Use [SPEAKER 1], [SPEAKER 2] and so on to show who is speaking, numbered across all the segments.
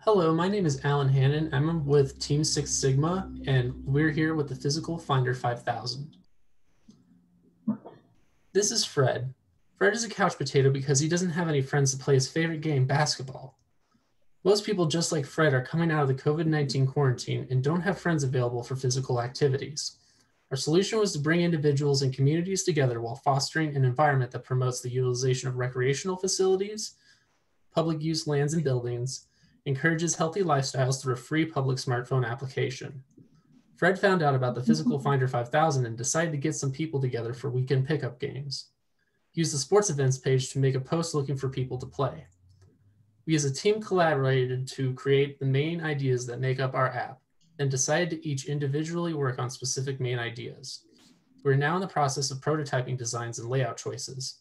[SPEAKER 1] Hello, my name is Alan Hannon. I'm with Team Six Sigma, and we're here with the Physical Finder 5000. This is Fred. Fred is a couch potato because he doesn't have any friends to play his favorite game, basketball. Most people just like Fred are coming out of the COVID-19 quarantine and don't have friends available for physical activities. Our solution was to bring individuals and communities together while fostering an environment that promotes the utilization of recreational facilities, public use lands and buildings, encourages healthy lifestyles through a free public smartphone application. Fred found out about the Physical Finder 5000 and decided to get some people together for weekend pickup games. He used the sports events page to make a post looking for people to play. We as a team collaborated to create the main ideas that make up our app and decided to each individually work on specific main ideas. We're now in the process of prototyping designs and layout choices.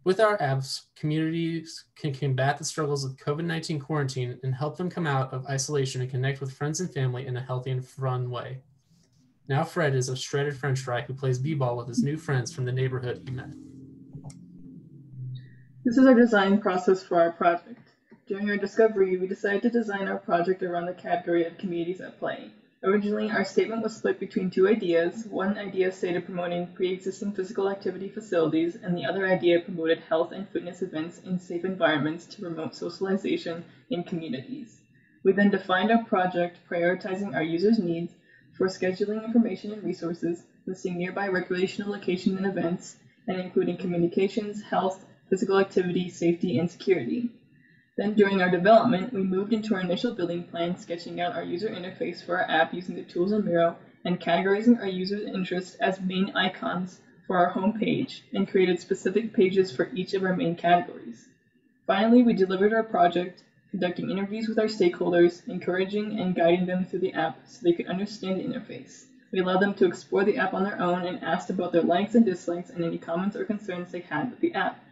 [SPEAKER 1] With our apps, communities can combat the struggles of COVID-19 quarantine and help them come out of isolation and connect with friends and family in a healthy and fun way. Now Fred is a shredded French fry who plays b-ball with his new friends from the neighborhood he met.
[SPEAKER 2] This is our design process for our project. During our discovery, we decided to design our project around the category of communities at play. Originally, our statement was split between two ideas. One idea stated promoting pre-existing physical activity facilities, and the other idea promoted health and fitness events in safe environments to promote socialization in communities. We then defined our project, prioritizing our users' needs for scheduling information and resources, listing nearby recreational locations and events, and including communications, health, physical activity, safety, and security. Then during our development, we moved into our initial building plan, sketching out our user interface for our app using the tools in Miro and categorizing our users' interests as main icons for our home page and created specific pages for each of our main categories. Finally, we delivered our project, conducting interviews with our stakeholders, encouraging and guiding them through the app so they could understand the interface. We allowed them to explore the app on their own and asked about their likes and dislikes and any comments or concerns they had with the app.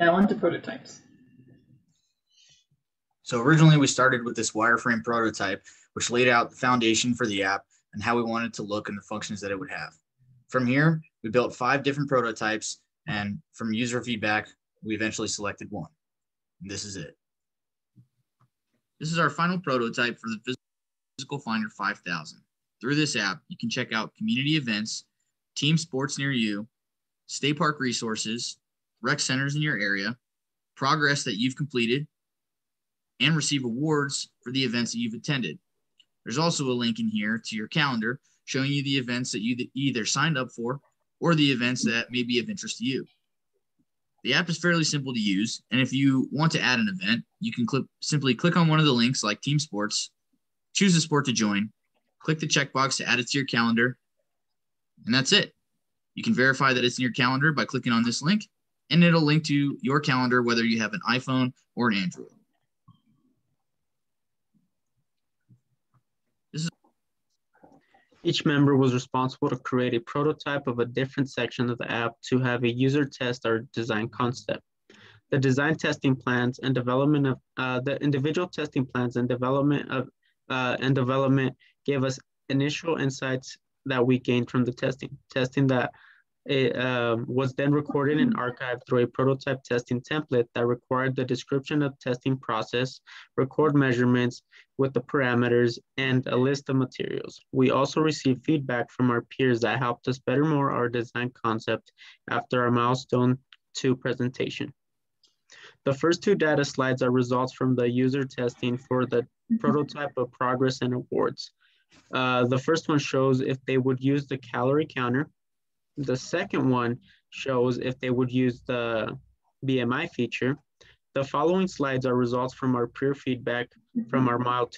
[SPEAKER 2] Now on to prototypes.
[SPEAKER 3] So originally we started with this wireframe prototype, which laid out the foundation for the app and how we wanted it to look and the functions that it would have. From here, we built 5 different prototypes, and from user feedback, we eventually selected one. And this is it. This is our final prototype for the Physical Finder 5000. Through this app, you can check out community events, team sports near you, state park resources, rec centers in your area, progress that you've completed, and receive awards for the events that you've attended. There's also a link in here to your calendar showing you the events that you either signed up for or the events that may be of interest to you. The app is fairly simple to use, and if you want to add an event, you can simply click on one of the links like Team Sports, choose a sport to join, click the checkbox to add it to your calendar, and that's it. You can verify that it's in your calendar by clicking on this link, and it'll link to your calendar whether you have an iPhone or an Android.
[SPEAKER 4] Each member was responsible to create a prototype of a different section of the app to have a user test our design concept. The design testing plans and development of the individual testing plans and development gave us initial insights that we gained from the testing that was then recorded and archived through a prototype testing template that required the description of testing process, record measurements with the parameters, and a list of materials. We also received feedback from our peers that helped us better more our design concept after our milestone 2 presentation. The first 2 data slides are results from the user testing for the prototype of progress and awards. The first one shows if they would use the calorie counter. The second one shows if they would use the BMI feature. The following slides are results from our peer feedback from our Mile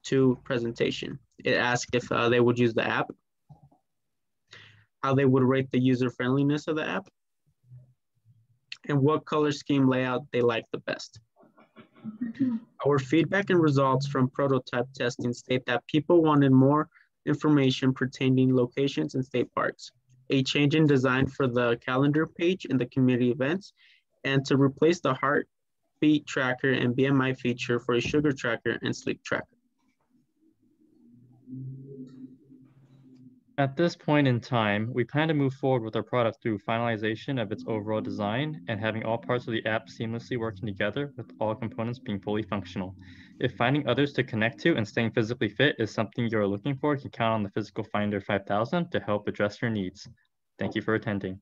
[SPEAKER 4] 2 presentation. It asks if they would use the app, how they would rate the user friendliness of the app, and what color scheme layout they like the best. Our feedback and results from prototype testing state that people wanted more information pertaining locations and state parks, a change in design for the calendar page in the community events, and to replace the heartbeat tracker and BMI feature for a sugar tracker and sleep tracker.
[SPEAKER 5] At this point in time, we plan to move forward with our product through finalization of its overall design and having all parts of the app seamlessly working together with all components being fully functional. If finding others to connect to and staying physically fit is something you're looking for, you can count on the Physical Finder 5000 to help address your needs. Thank you for attending.